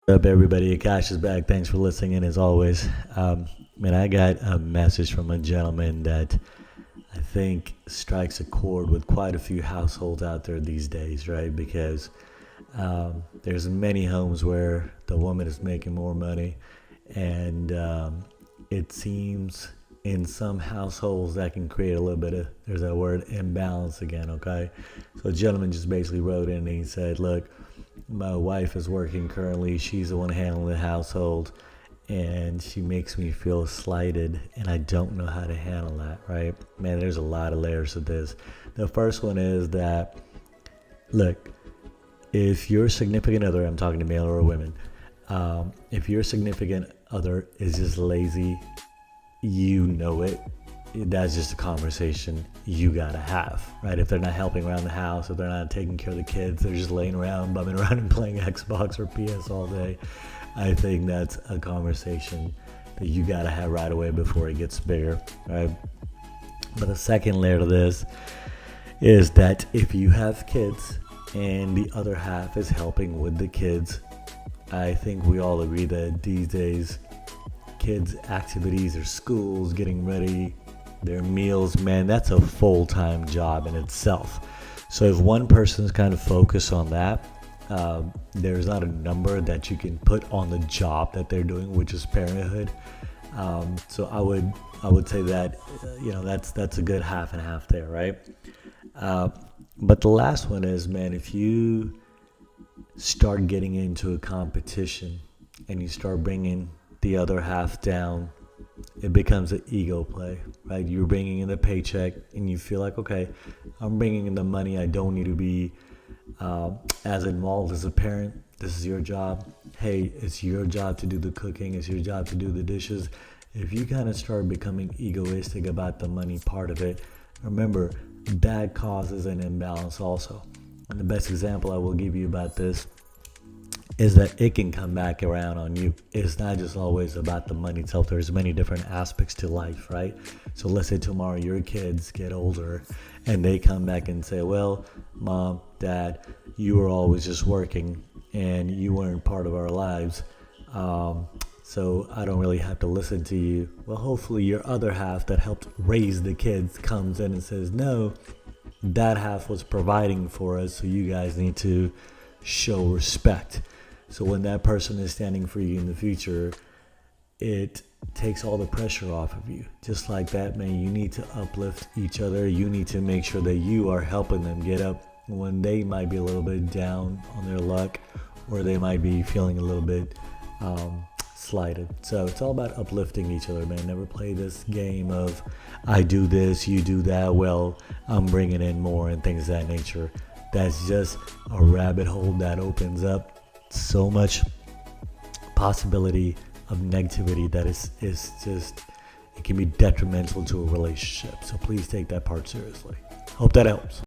Up, everybody? Akash is back. Thanks for listening in as always. Man, I got a message from a gentleman that I think strikes a chord with quite a few households out there these days, right? Because there's many homes where the woman is making more money, and it seems in some households that can create a little bit of, there's that word, imbalance again, okay? So a gentleman just basically wrote in and he said, look, my wife is working currently. She's the one handling the household, and she makes me feel slighted, and I don't know how to handle that, right? Man, there's a lot of layers to this. The first one is that, look, if your significant other, I'm talking to male or women, if your significant other is just lazy, you know it. That's just a conversation you gotta have, right? If they're not helping around the house, if they're not taking care of the kids, they're just laying around, bumming around and playing Xbox or PS all day, I think that's a conversation that you gotta have right away before it gets bigger, right? But the second layer to this is that if you have kids and the other half is helping with the kids, I think we all agree that these days kids' activities, their schools, getting ready, their meals, man, that's a full-time job in itself. So if one person's kind of focused on that, there's not a number that you can put on the job that they're doing, which is parenthood. So I would say that that's a good half and half there, right? But the last one is, man, if you start getting into a competition and you start bringing the other half down, it becomes an ego play, right? You're bringing in the paycheck and you feel like, okay, I'm bringing in the money. I don't need to be as involved as a parent. This is your job. Hey, it's your job to do the cooking. It's your job to do the dishes. If you kind of start becoming egoistic about the money part of it, remember, that causes an imbalance also. And the best example I will give you about this is that it can come back around on you. It's not just always about the money itself. There's many different aspects to life, right? So let's say tomorrow your kids get older and they come back and say, well, mom, dad, you were always just working and you weren't part of our lives. So I don't really have to listen to you. Well, hopefully your other half that helped raise the kids comes in and says, no, that half was providing for us, so you guys need to show respect. So when that person is standing for you in the future, it takes all the pressure off of you. Just like that, man, you need to uplift each other. You need to make sure that you are helping them get up when they might be a little bit down on their luck, or they might be feeling a little bit slighted. So it's all about uplifting each other, man. Never play this game of I do this, you do that, well, I'm bringing in more and things of that nature. That's just a rabbit hole that opens up so much possibility of negativity that is just, it can be detrimental to a relationship. So please take that part seriously. Hope that helps.